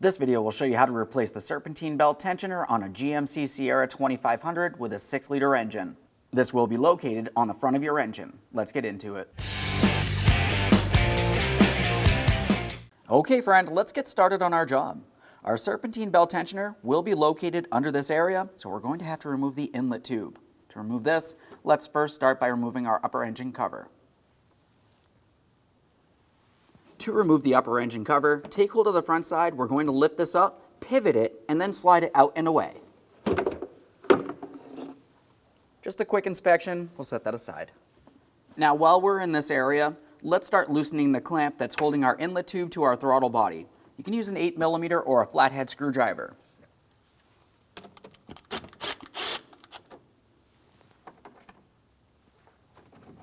This video will show you how to replace the serpentine belt tensioner on a GMC Sierra 2500 with a 6-liter engine. This will be located on the front of your engine. Let's get into it. Okay friend, let's get started on our job. Our serpentine belt tensioner will be located under this area, so we're going to have to remove the inlet tube. To remove this, let's first start by removing our upper engine cover. To remove the upper engine cover, take hold of the front side. We're going to lift this up, pivot it, and then slide it out and away. Just a quick inspection, we'll set that aside. Now while we're in this area, let's start loosening the clamp that's holding our inlet tube to our throttle body. You can use an 8mm or a flathead screwdriver.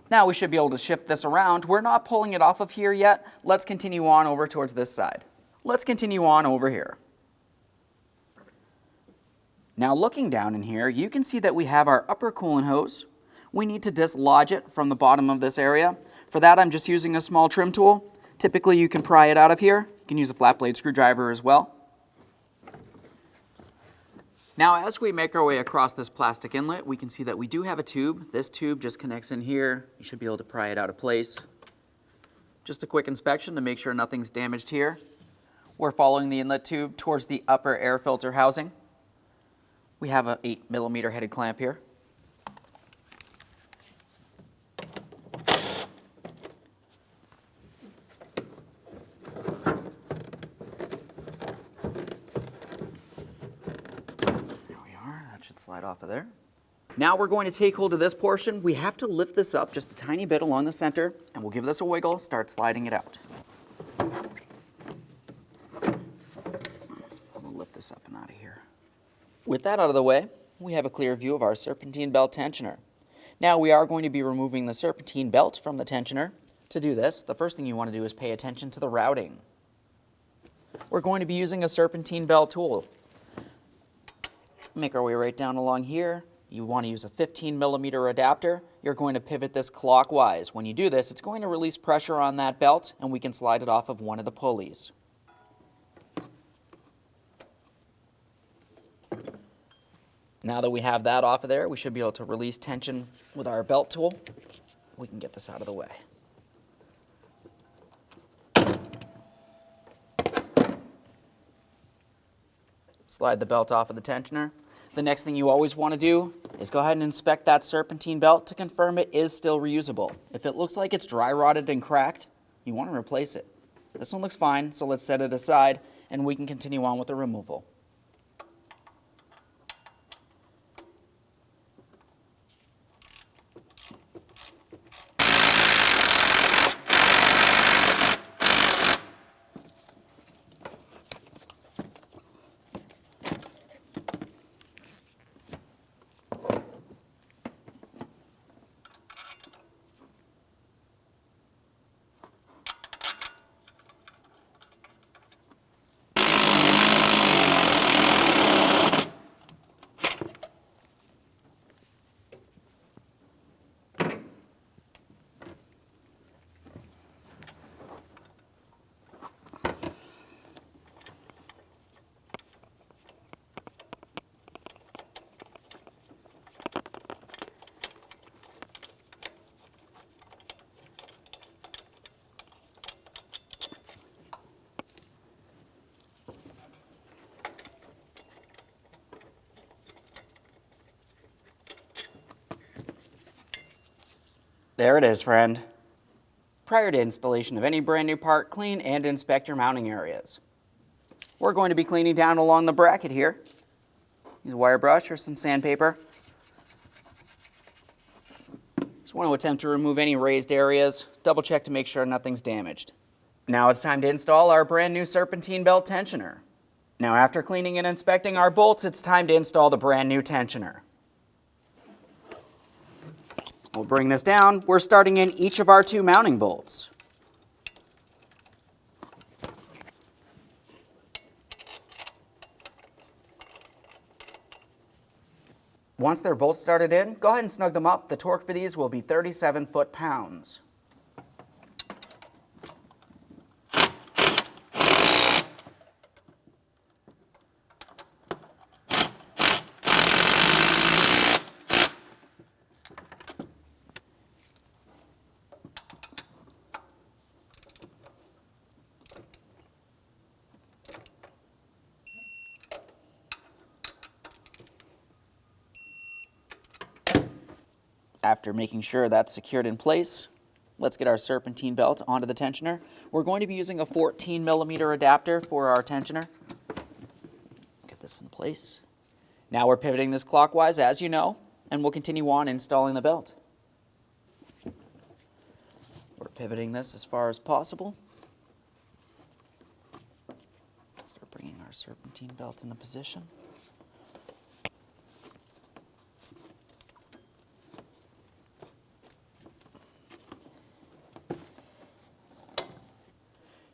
Now we should be able to shift this around. We're not pulling it off of here yet. Let's continue on over towards this side. Let's continue on over here. Now looking down in here, you can see that we have our upper coolant hose. We need to dislodge it from the bottom of this area. For that, I'm just using a small trim tool. Typically, you can pry it out of here. You can use a flat blade screwdriver as well. Now, as we make our way across this plastic inlet, we can see that we do have a tube. This tube just connects in here. You should be able to pry it out of place. Just a quick inspection to make sure nothing's damaged here. We're following the inlet tube towards the upper air filter housing. We have an 8mm headed clamp here. Slide off of there. Now we're going to take hold of this portion. We have to lift this up just a tiny bit along the center, and we'll give this a wiggle, start sliding it out. We'll lift this up and out of here. With that out of the way, we have a clear view of our serpentine belt tensioner. Now we are going to be removing the serpentine belt from the tensioner. To do this, the first thing you want to do is pay attention to the routing. We're going to be using a serpentine belt tool. Make our way right down along here. You want to use a 15mm adapter. You're going to pivot this clockwise. When you do this, it's going to release pressure on that belt, and we can slide it off of one of the pulleys. Now that we have that off of there, we should be able to release tension with our belt tool. We can get this out of the way. Slide the belt off of the tensioner. The next thing you always want to do is go ahead and inspect that serpentine belt to confirm it is still reusable. If it looks like it's dry rotted and cracked, you want to replace it. This one looks fine, so let's set it aside and we can continue on with the removal. There it is, friend. Prior to installation of any brand new part, clean and inspect your mounting areas. We're going to be cleaning down along the bracket here. Use a wire brush or some sandpaper. Just want to attempt to remove any raised areas. Double check to make sure nothing's damaged. Now it's time to install our brand new serpentine belt tensioner. Now after cleaning and inspecting our bolts, it's time to install the brand new tensioner. We'll bring this down. We're starting in each of our 2 mounting bolts. Once they're both started in, go ahead and snug them up. The torque for these will be 37 foot-pounds. After making sure that's secured in place, let's get our serpentine belt onto the tensioner. We're going to be using a 14mm adapter for our tensioner. Get this in place. Now we're pivoting this clockwise, as you know, and we'll continue on installing the belt. We're pivoting this as far as possible. Start bringing our serpentine belt into position.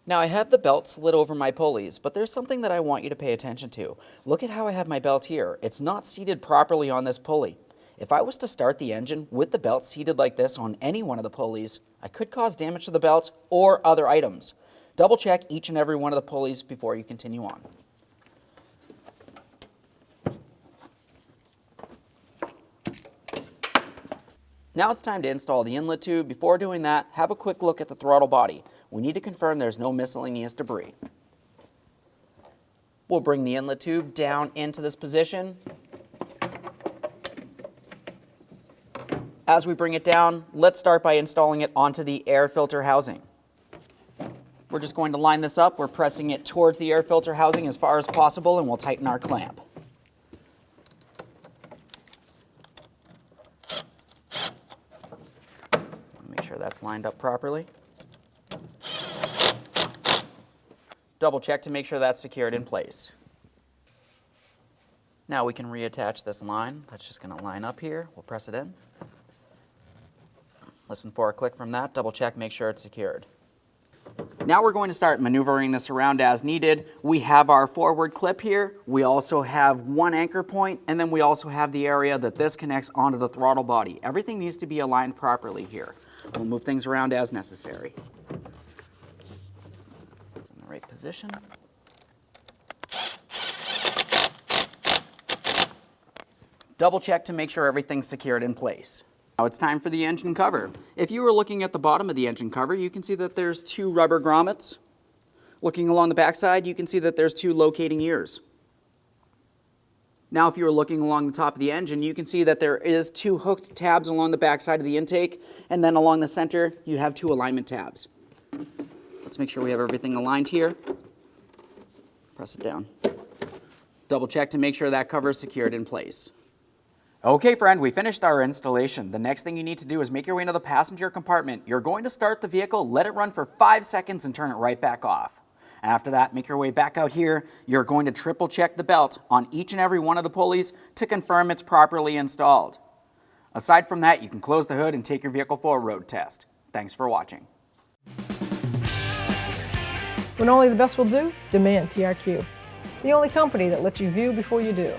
Now I have the belt slid over my pulleys, but there's something that I want you to pay attention to. Look at how I have my belt here. It's not seated properly on this pulley. If I was to start the engine with the belt seated like this on any one of the pulleys, I could cause damage to the belt or other items. Double check each and every one of the pulleys before you continue on. Now it's time to install the inlet tube. Before doing that, have a quick look at the throttle body. We need to confirm there's no miscellaneous debris. We'll bring the inlet tube down into this position. As we bring it down, let's start by installing it onto the air filter housing. We're just going to line this up. We're pressing it towards the air filter housing as far as possible, and we'll tighten our clamp. Make sure that's lined up properly. Double check to make sure that's secured in place. Now we can reattach this line. That's just going to line up here. We'll press it in. Listen for a click from that. Double check, make sure it's secured. Now we're going to start maneuvering this around as needed. We have our forward clip here. We also have one anchor point, and then we also have the area that this connects onto the throttle body. Everything needs to be aligned properly here. We'll move things around as necessary. It's in the right position. Double check to make sure everything's secured in place. Now it's time for the engine cover. If you were looking at the bottom of the engine cover, you can see that there's two rubber grommets. Looking along the backside, you can see that there's two locating ears. Now if you were looking along the top of the engine, you can see that there is two hooked tabs along the backside of the intake, and then along the center, you have two alignment tabs. Let's make sure we have everything aligned here. Press it down. Double check to make sure that cover is secured in place. Okay, friend, we finished our installation. The next thing you need to do is make your way into the passenger compartment. You're going to start the vehicle, let it run for 5 seconds, and turn it right back off. After that, make your way back out here. You're going to triple check the belt on each and every one of the pulleys to confirm it's properly installed. Aside from that, you can close the hood and take your vehicle for a road test. Thanks for watching. When only the best will do, demand TRQ. The only company that lets you view before you do.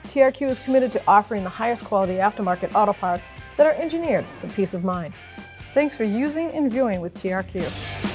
TRQ is committed to offering the highest quality aftermarket auto parts that are engineered for peace of mind. Thanks for using and viewing with TRQ.